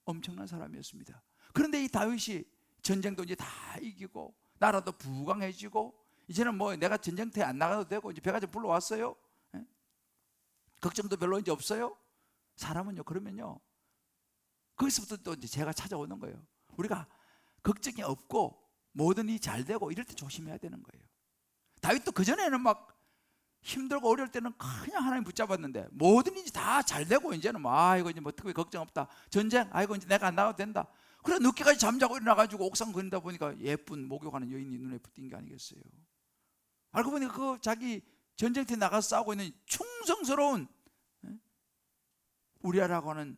엄청난 사람이었습니다. 그런데 이 다윗이 전쟁도 이제 다 이기고 나라도 부강해지고 이제는 내가 전쟁터에 안 나가도 되고 이제 배가 좀 불러왔어요. 걱정도 별로 이제 없어요. 사람은요, 그러면요, 거기서부터 또 이제 죄가 찾아오는 거예요. 우리가 걱정이 없고 모든 일이 잘 되고 이럴 때 조심해야 되는 거예요. 다윗도 그전에는 막 힘들고 어려울 때는 그냥 하나님 붙잡았는데 모든 일이 다 잘 되고 이제는 이거 이제 특별히 걱정 없다. 전쟁, 이거 이제 내가 안 나가도 된다. 그래 늦게까지 잠자고 일어나가지고 옥상 거린다 보니까 예쁜 목욕하는 여인이 눈에 띈 게 아니겠어요. 알고 보니까 그 자기 전쟁터에 나가서 싸우고 있는 충성스러운 우리아라고 하는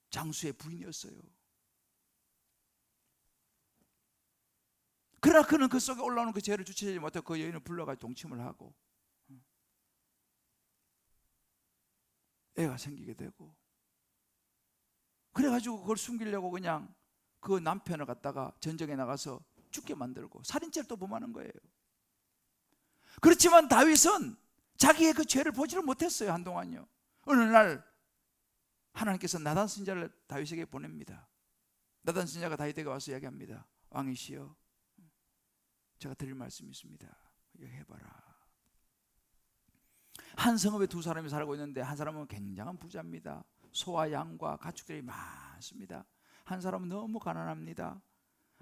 장수의 부인이었어요. 그러나 그는 그 속에 올라오는 그 죄를 주체하지 못하고 그 여인을 불러가지고 동침을 하고 애가 생기게 되고, 그래가지고 그걸 숨기려고 그냥 그 남편을 갖다가 전쟁에 나가서 죽게 만들고 살인죄를 또 범하는 거예요. 그렇지만 다윗은 자기의 그 죄를 보지를 못했어요. 한동안요. 어느 날 하나님께서 나단 선지자를 다윗에게 보냅니다. 나단 선지자가 다윗에게 와서 이야기합니다. 왕이시여, 제가 드릴 말씀이 있습니다. 이거 해봐라. 한 성읍에 두 사람이 살고 있는데 한 사람은 굉장한 부자입니다. 소와 양과 가축들이 많습니다. 한 사람은 너무 가난합니다.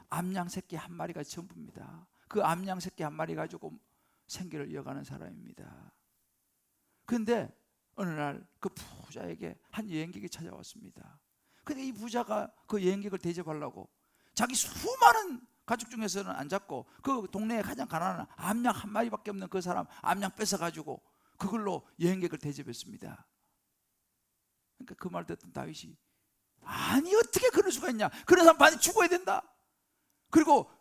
암양 새끼 한 마리가 전부입니다. 그 암양 새끼 한 마리 가지고 생계를 이어가는 사람입니다. 그런데 어느 날 그 부자에게 한 여행객이 찾아왔습니다. 근데 이 부자가 그 여행객을 대접하려고 자기 수많은 가축 중에서는 안 잡고 그 동네에 가장 가난한 암양 한 마리밖에 없는 그 사람 암양 뺏어가지고 그걸로 여행객을 대접했습니다. 그러니까 그 말 듣던 다윗이 아니 어떻게 그럴 수가 있냐, 그런 사람 반드시 죽어야 된다, 그리고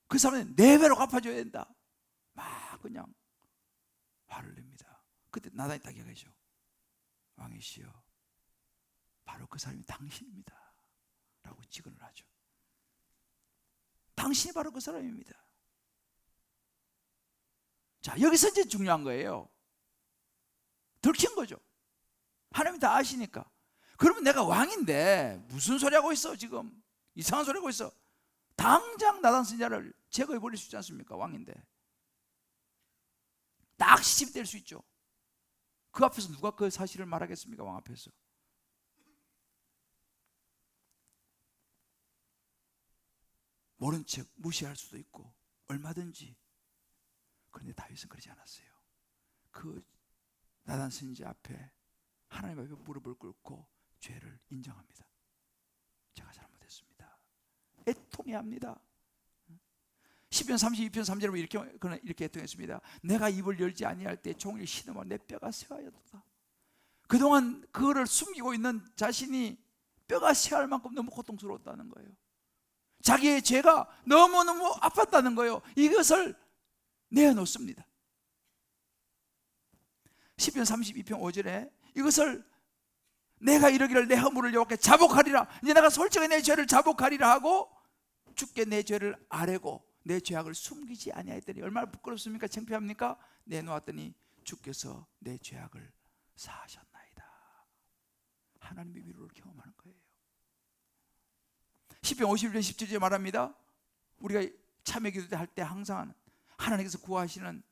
그 사람은 4배로 갚아줘야 된다, 막 그냥 화를 냅니다. 그때 나단이 딱 얘기하죠. 왕이시여, 바로 그 사람이 당신입니다 라고 직언을 하죠. 당신이 바로 그 사람입니다. 자, 여기서 이제 중요한 거예요. 들킨 거죠. 하나님이 다 아시니까. 그러면 내가 왕인데 무슨 소리 하고 있어, 지금 이상한 소리 하고 있어. 당장 나단 선지자를 제거해 버릴 수 있지 않습니까? 왕인데 딱 시집될 수 있죠. 그 앞에서 누가 그 사실을 말하겠습니까? 왕 앞에서. 모른 척 무시할 수도 있고 얼마든지. 그런데 다윗은 그러지 않았어요. 그 나단 선지자 앞에 하나님 앞에 무릎을 꿇고 죄를 인정합니다. 제가 잘못했습니다. 애통해야 합니다. 시편 32편 3절에 이렇게 애통했습니다. 내가 입을 열지 아니할 때 종일 신음하여 내 뼈가 쇠하였도다. 그동안 그거를 숨기고 있는 자신이 뼈가 쇠할 만큼 너무 고통스러웠다는 거예요. 자기의 죄가 너무너무 아팠다는 거예요. 이것을 내어놓습니다. 시편 32편 5절에 이것을 내가 이러기를 내 허물을 여호와께 자복하리라, 이제 내가 솔직히 내 죄를 자복하리라 하고 주께 내 죄를 아뢰고 내 죄악을 숨기지 아니하였더니 얼마나 부끄럽습니까? 창피합니까? 내놓았더니 주께서 내 죄악을 사하셨나이다. 하나님의 위로를 경험하는 거예요. 시편 51편 17절에 말합니다. 우리가 참회 기도 할 때 항상 하나님께서 구하시는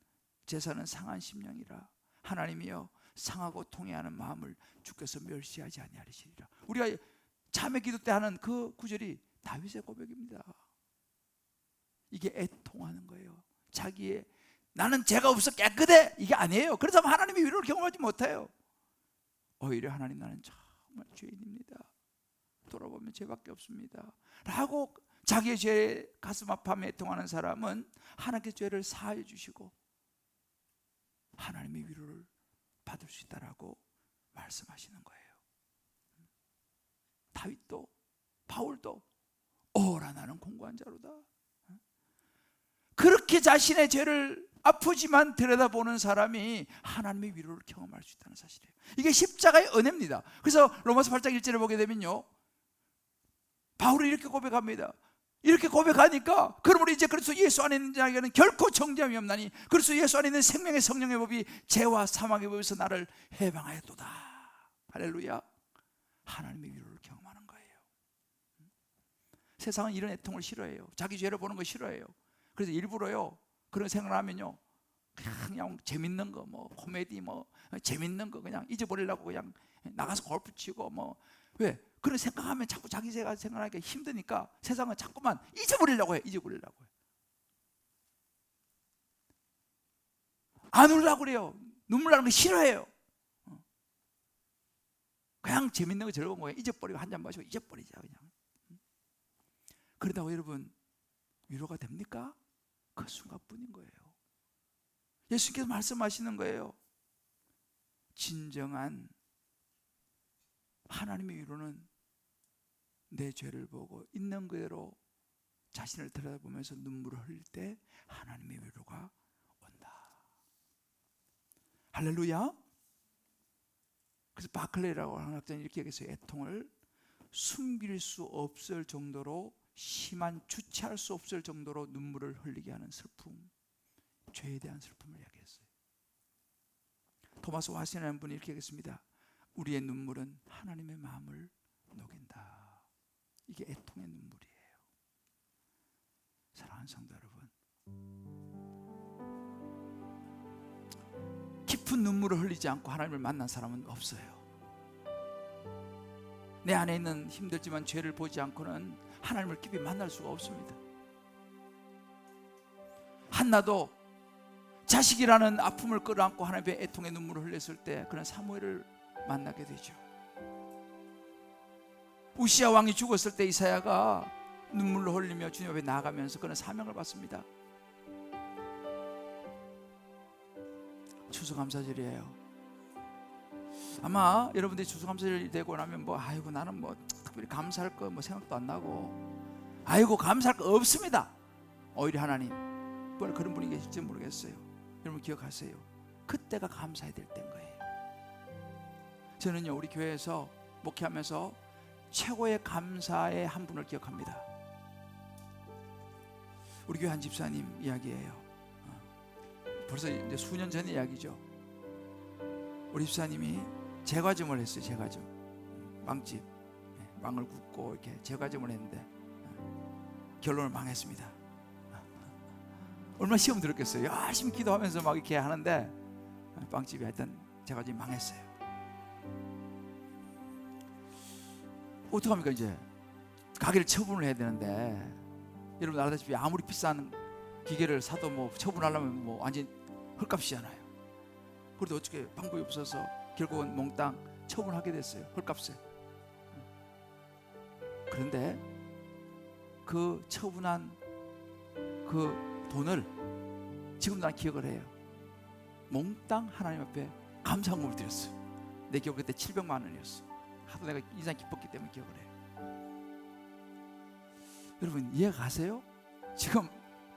제사는 상한 심령이라. 하나님이여 상하고 통회하는 마음을 주께서 멸시하지 아니하시리라. 우리가 참회 기도 때 하는 그 구절이 다윗의 고백입니다. 이게 애통하는 거예요. 자기의 나는 죄가 없어 깨끗해, 이게 아니에요. 그래서 하나님의 위로를 경험하지 못해요. 오히려 하나님, 나는 정말 죄인입니다, 돌아보면 죄밖에 없습니다 라고 자기의 죄 가슴 아파하며 애통하는 사람은 하나님께 죄를 사하여 주시고 하나님의 위로를 받을 수 있다라고 말씀하시는 거예요. 다윗도 바울도 오라 나는 공고한 자로다. 그렇게 자신의 죄를 아프지만 들여다보는 사람이 하나님의 위로를 경험할 수 있다는 사실이에요. 이게 십자가의 은혜입니다. 그래서 로마서 8장 1절에 보게 되면요, 바울이 이렇게 고백합니다. 이렇게 고백하니까 그러므로 이제 그리스도 예수 안에 있는 자에게는 결코 정죄함이 없나니 그리스도 예수 안에 있는 생명의 성령의 법이 죄와 사망의 법에서 나를 해방하였도다. 할렐루야. 하나님의 위로를 경험하는 거예요. 세상은 이런 애통을 싫어해요. 자기 죄를 보는 거 싫어해요. 그래서 일부러요 그런 생각을 하면요 그냥 재밌는 거, 뭐 코미디, 뭐 재밌는 거 그냥 잊어버리려고 그냥 나가서 골프 치고 뭐, 왜? 그런 생각하면 자꾸 자기 죄가 생각하기가 힘드니까 세상은 자꾸만 잊어버리려고 해요. 잊어버리려고 해요. 안 울려고 그래요. 눈물 나는 거 싫어해요. 그냥 재밌는 거 즐거운 거예요. 잊어버리고 한 잔 마시고 잊어버리자 그냥. 그러다가 여러분 위로가 됩니까? 그 순간뿐인 거예요. 예수님께서 말씀하시는 거예요. 진정한 하나님의 위로는 내 죄를 보고 있는 그대로 자신을 들여다보면서 눈물을 흘릴 때 하나님의 위로가 온다. 할렐루야. 그래서 바클레이라고 하는 학자는 이렇게 얘기했어요. 애통을 숨길 수 없을 정도로 심한, 주체할 수 없을 정도로 눈물을 흘리게 하는 슬픔, 죄에 대한 슬픔을 이야기했어요. 토마스 와신이라는 분이 이렇게 얘기했습니다. 우리의 눈물은 하나님의 마음을 녹인다. 이게 애통의 눈물이에요. 사랑하는 성도 여러분, 깊은 깊은 눈물을 흘리지 않고 하나님을 만난 사람은 없어요. 내 안에 있는 힘들지만 죄를 보지 않고는 하나님을 깊이 만날 수가 없습니다. 한나도 자식이라는 아픔을 끌어안고 하나님의 애통의 눈물을 흘렸을 때 그는 사무엘을 만나게 되죠. 우시야 왕이 죽었을 때 이사야가 눈물로 흘리며 주님 앞에 나아가면서 그는 사명을 받습니다. 추수감사절이에요. 아마 여러분들이 추수감사절이 되고 나면 아이고 나는 특별히 감사할 거 생각도 안 나고, 아이고 감사할 거 없습니다. 오히려 하나님 그런 분이 계실지 모르겠어요. 여러분 기억하세요. 그때가 감사해야 될 때인 거예요. 저는요 우리 교회에서 목회하면서 최고의 감사의 한 분을 기억합니다. 우리 교회 한 집사님 이야기예요. 벌써 이제 수년 전의 이야기죠. 우리 집사님이 제과점을 했어요. 제과점, 빵집, 빵을 굽고 이렇게 제과점을 했는데 결론을 망했습니다. 얼마나 시험 들었겠어요. 열심히 기도하면서 막 이렇게 하는데 빵집이 하여튼 제과점이 망했어요. 어떡합니까? 이제 가게를 처분을 해야 되는데, 여러분 알다시피 아무리 비싼 기계를 사도 처분하려면 완전 헐값이잖아요. 그래도 어떻게 방법이 없어서 결국은 몽땅 처분하게 됐어요. 헐값에. 그런데 그 처분한 그 돈을 지금도 난 기억을 해요. 몽땅 하나님 앞에 감사금을 드렸어요. 내 기억 그때 700만 원이었어. 하도 내가 인상 기뻤기 때문에 기억을 해요. 여러분 이해가 가세요? 지금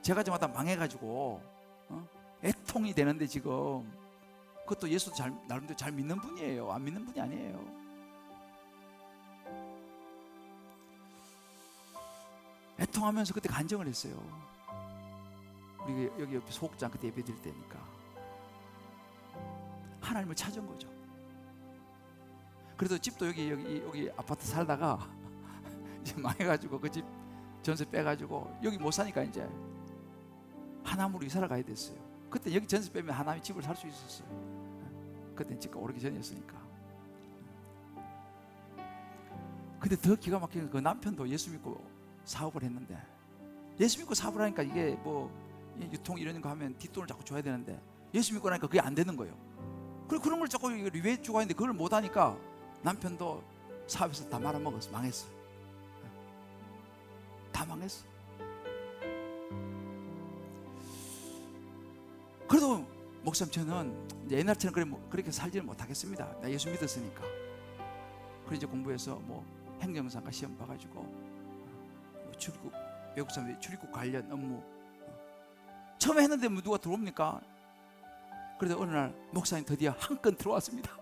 제가 저마다 망해가지고 애통이 되는데, 지금 그것도 예수도 나름대로 잘 믿는 분이에요. 안 믿는 분이 아니에요. 애통하면서 그때 간증을 했어요. 우리 여기 옆에 소극장 그때 예배 드릴 때니까 하나님을 찾은 거죠. 그래도 집도 여기 아파트 살다가 이제 망해가지고 그 집 전세 빼가지고 여기 못 사니까 이제 하남으로 이사를 가야 됐어요. 그때 여기 전세 빼면 하남에 집을 살 수 있었어요. 그때는 집가 오르기 전이었으니까. 근데 더 기가 막힌 건 그 남편도 예수 믿고 사업을 했는데, 예수 믿고 사업을 하니까 이게 유통 이런 거 하면 뒷돈을 자꾸 줘야 되는데, 예수 믿고 나니까 그게 안 되는 거예요. 그리고 그런 걸 자꾸 리베이트 주고 하는데 그걸 못 하니까 남편도 사업에서 다 말아먹었어. 망했어. 다 망했어. 그래도 목사님 저는 옛날처럼 그렇게 살지는 못하겠습니다. 나 예수 믿었으니까. 그래서 이제 공부해서 행정상과 시험 봐가지고 출입국, 외국 사람들이 출입국 관련 업무 처음에 했는데 누가 들어옵니까? 그래도 어느 날 목사님 드디어 한 건 들어왔습니다.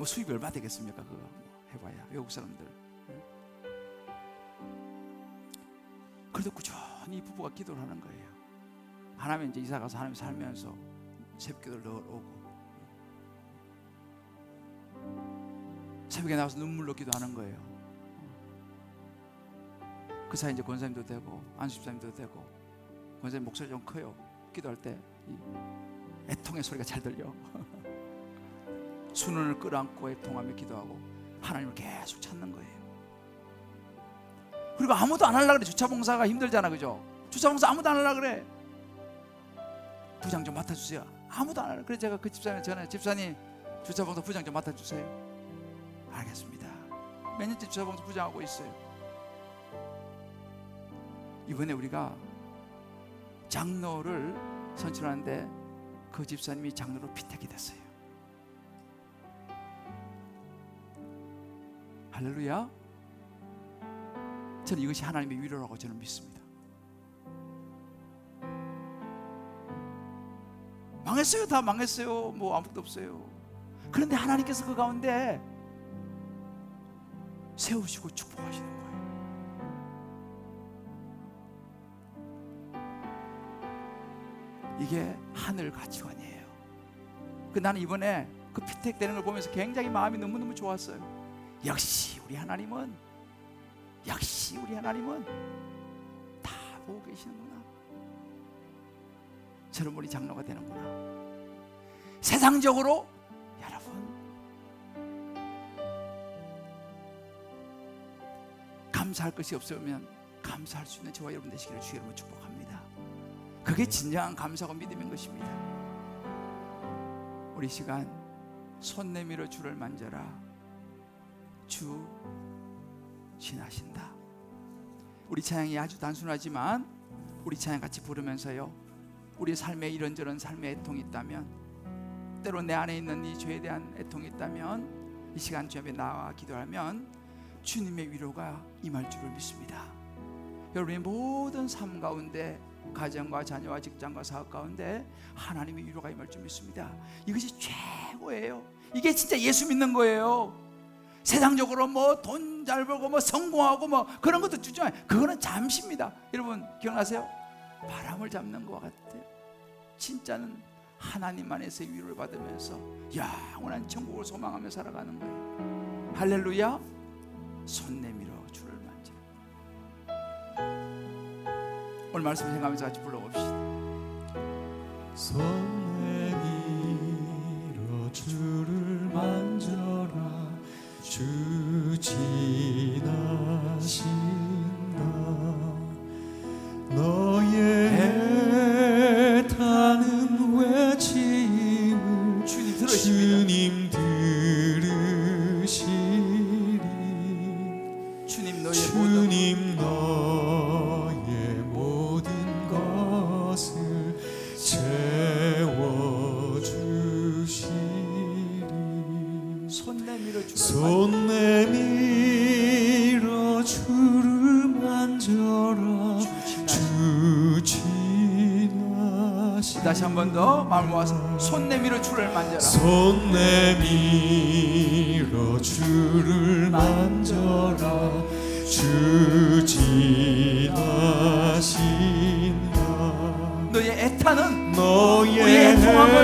수입이 얼마 되겠습니까? 그거 해봐야 외국 사람들. 그래도 꾸준히 부부가 기도를 하는 거예요. 하나님 이제 이사 가서 하나님 살면서 새벽기도를 넣어오고, 새벽에 나와서 눈물로 기도하는 거예요. 그 사이 이제 권사님도 되고 안수집사님도 되고, 권사님 목소리 좀 커요. 기도할 때 애통의 소리가 잘 들려. 순원을 끌어안고 애통하며 기도하고 하나님을 계속 찾는 거예요. 그리고 아무도 안 하려고 그래. 주차봉사가 힘들잖아, 그죠? 주차봉사 아무도 안 하려고 그래. 부장 좀 맡아주세요. 아무도 안 하려고 그래. 제가 그 집사님한테 전화해. 집사님 주차봉사 부장 좀 맡아주세요. 알겠습니다. 몇 년째 주차봉사 부장하고 있어요. 이번에 우리가 장로를 선출하는데 그 집사님이 장로로 피택이 됐어요. 할렐루야. 저는 이것이 하나님의 위로라고 저는 믿습니다. 망했어요. 다 망했어요. 아무것도 없어요. 그런데 하나님께서 그 가운데 세우시고 축복하시는 거예요. 이게 하늘 가치관이에요. 나는 이번에 그 피택되는 걸 보면서 굉장히 마음이 너무너무 좋았어요. 역시 우리 하나님은 다 보고 계시는구나. 저런 분이 장로가 되는구나. 세상적으로 여러분 감사할 것이 없으면 감사할 수 있는 저와 여러분 되시기를 주의 이름으로 축복합니다. 그게 진정한 감사와 믿음인 것입니다. 우리 시간 손 내밀어 주를 만져라. 주 지나신다. 우리 찬양이 아주 단순하지만 우리 찬양 같이 부르면서요, 우리 삶에 이런저런 삶의 애통이 있다면, 때로 내 안에 있는 이 죄에 대한 애통이 있다면 이 시간 주 앞에 나와 기도하면 주님의 위로가 임할 줄을 믿습니다. 여러분의 모든 삶 가운데, 가정과 자녀와 직장과 사업 가운데 하나님의 위로가 임할 줄 믿습니다. 이것이 최고예요. 이게 진짜 예수 믿는 거예요. 세상적으로 뭐 돈 잘 벌고 뭐 성공하고 뭐 그런 것도 주죠. 그거는 잠시입니다. 여러분 기억나세요? 바람을 잡는 것 같아요. 진짜는 하나님 안에서 위로를 받으면서 영원한 천국을 소망하며 살아가는 거예요. 할렐루야. 손 내밀어 주를 만져. 오늘 말씀 생각하면서 같이 불러봅시다. 손 내밀어 주를 만져라. 주 지나신다. 너의 애타는 외침을 주님 들으십니다. 주님 들으시리. 주님 너의 모든 것을 채워주시리. 손 내밀어 주를 손 내밀어 주를 만져라. 주 지나시. 다시 한 번 더 마음 모아서 손 내밀어 주를 만져라. 손 내밀어 주를 만져라. 주 지나신다. 너의 애타는 너의 우리의 애통함을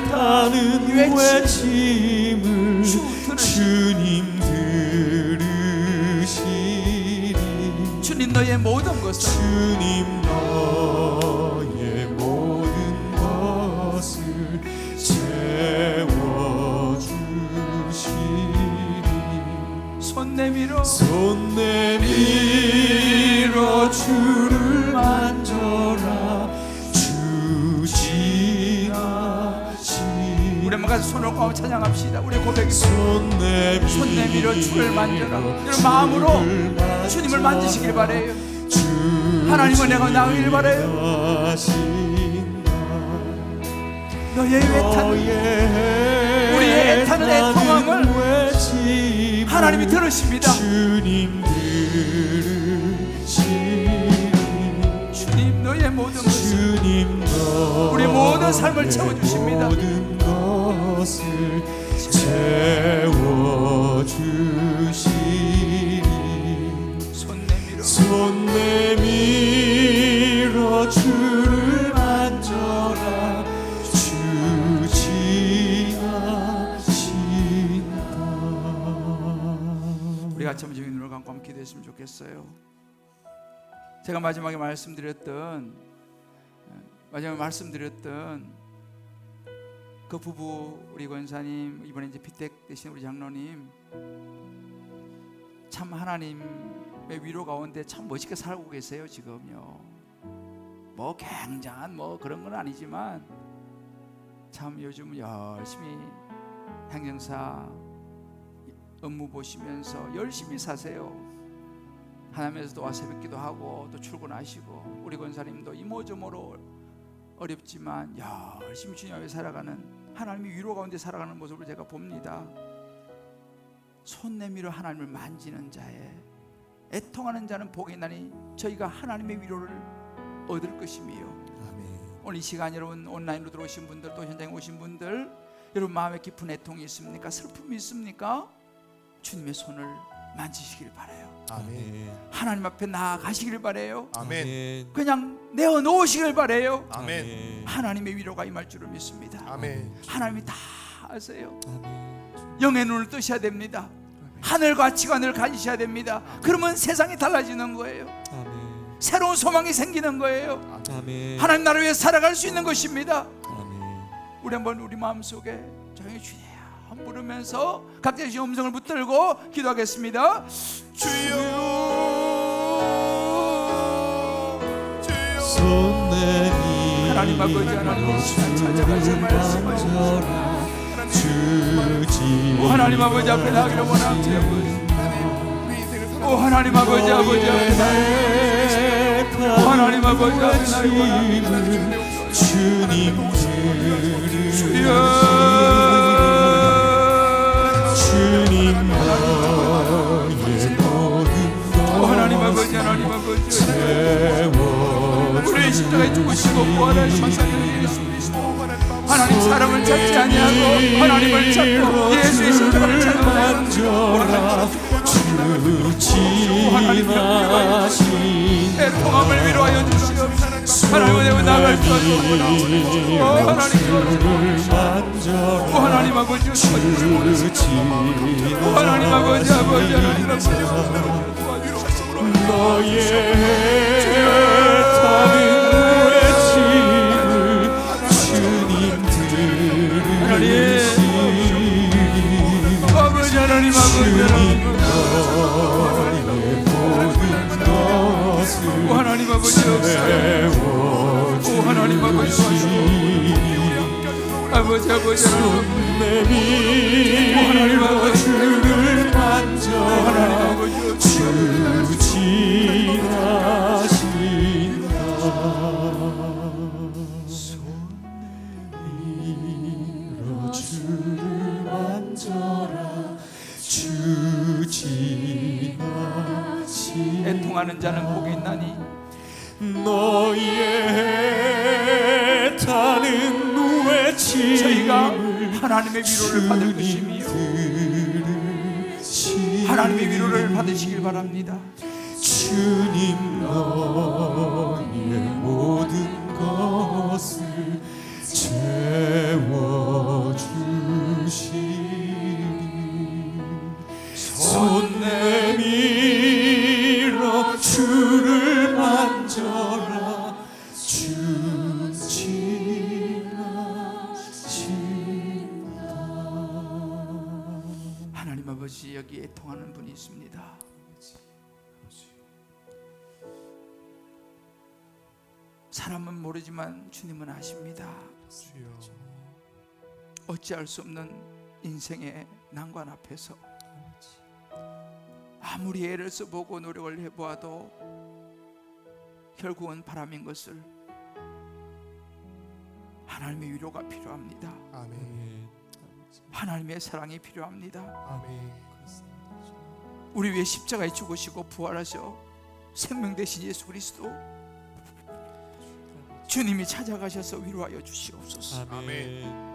애타는 외침을 주님 들으시리. 주님 너의 모든 것을 주님 너의 모든 것을 채워주시리. 손 내밀어 주를 만져라. 주 지나신. 우리 한번 가서 손을 꽉 찬양합시다. 우리 고백이 손 내밀어 주를 만져라. 이런 마음으로 주님을 만지시길 바래요. 하나님은 내가 나가길 바래요. 너의 애타는, 우리의 애타는 애통함을 하나님이 들으십니다. 주님 들으시리. 주님 너의 모든 것을, 주님 우리 모든 삶을 채워주십니다. 모든 것을 채워주시리. 손 내밀어 주를 만져라. 주 지나신다. 우리 같이 한번 저희 눈을 감고 한번 기도했으면 좋겠어요. 제가 마지막에 말씀드렸던 그 부부, 우리 권사님, 이번에 이제 피택 되신 우리 장로님, 참 하나님의 위로 가운데 참 멋있게 살고 계세요. 지금요 뭐 굉장한 뭐 그런 건 아니지만 참 요즘 열심히 행정사 업무 보시면서 열심히 사세요. 하나님에서도 와 새벽기도 하고 또 출근하시고, 우리 권사님도 이모저모로 어렵지만 열심히 주님 앞에 살아가는, 하나님의 위로 가운데 살아가는 모습을 제가 봅니다. 손 내밀어 하나님을 만지는 자에 애통하는 자는 복이 나니 저희가 하나님의 위로를 얻을 것이며. 오늘 이 시간 여러분 온라인으로 들어오신 분들, 또 현장에 오신 분들, 여러분 마음에 깊은 애통이 있습니까? 슬픔이 있습니까? 주님의 손을 만지시길 바라요. 아멘. 하나님 앞에 나아가시길 바라요. 아멘. 그냥 내어 놓으시길 바라요. 아멘. 하나님의 위로가 임할 줄을 믿습니다. 아멘. 하나님이 다 아세요. 영의 눈을 뜨셔야 됩니다. 하늘과 지관을 가지셔야 됩니다. 그러면 세상이 달라지는 거예요. 새로운 소망이 생기는 거예요. 아멘. 하나님 나라를 위해 살아갈 수 있는 것입니다. 아멘. 우리 한번 우리 마음속에 조용히 주님 한번 부르면서 각자 주신 음성을 붙들고 기도하겠습니다. 손 내밀어 하나님 아버지, 하나님 시간 찾아가서 말씀하시옵소서. 주지 오 하나님 아버지 앞에 나가기를 원합니다. 오 하나님 아버지 앞에 오 하나님 아버지 앞에 나가기를 원합니다. 주님 주여 주님 너의 모든 오 하나님 아버지, 하나님 아버지 우리의 십자가에 죽으시고 부활하신 예수 그리스도 하나님 사람을 찾지 아니하고 하나님을 찾고 예수의 십자가를 찾는다. 주지마신 애통함을 위로하여 주시옵소서. 하나님 내가 나갈 수 없소서. 오 하나님 오 하나님 아버지 오 하나님 아버지 아버지 하나님 아버지 너의 다른 외침을 주님 들으시 아버지 하나님 아버지 하나님 오 하나님 아버지 오 하나님 아버지 아버지 아버지 하나님 아버지 주를 만져라 주지하신다 손 내밀어 주를 만져라 주지하신다 애통하는 자는 복이 있나니 너의 타는 외침을 저희가 하나님의 위로를 받을 것이며 하나님의 위로를 받으시길 바랍니다. 주님 너의 모든 것을 채워주시니 손 내밀어 주를 만져라 주지하신다 하나님 아버지 여기 애통하는 분이 있습니다. 사람은 모르지만 주님은 아십니다. 어찌할 수 없는 인생의 난관 앞에서 아무리 애를 써보고 노력을 해보아도 결국은 바람인 것을 하나님의 위로가 필요합니다. 아멘. 하나님의 사랑이 필요합니다. 아멘. 우리 위해 십자가에 죽으시고 부활하셔 생명 되신 예수 그리스도 주님이 찾아가셔서 위로하여 주시옵소서. 아멘.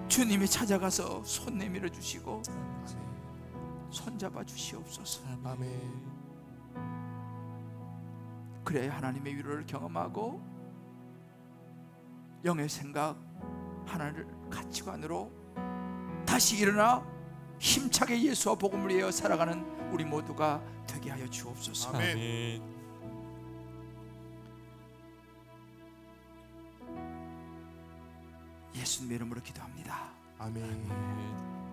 주님이 찾아가서 손 내밀어 주시고 손잡아 주시옵소서. 아멘. 그래야 하나님의 위로를 경험하고 영의 생각 하나를 가치관으로 다시 일어나 힘차게 예수와 복음을 위하여 살아가는 우리 모두가 되게 하여 주옵소서. 아멘. 예수님의 이름으로 기도합니다. 아멘.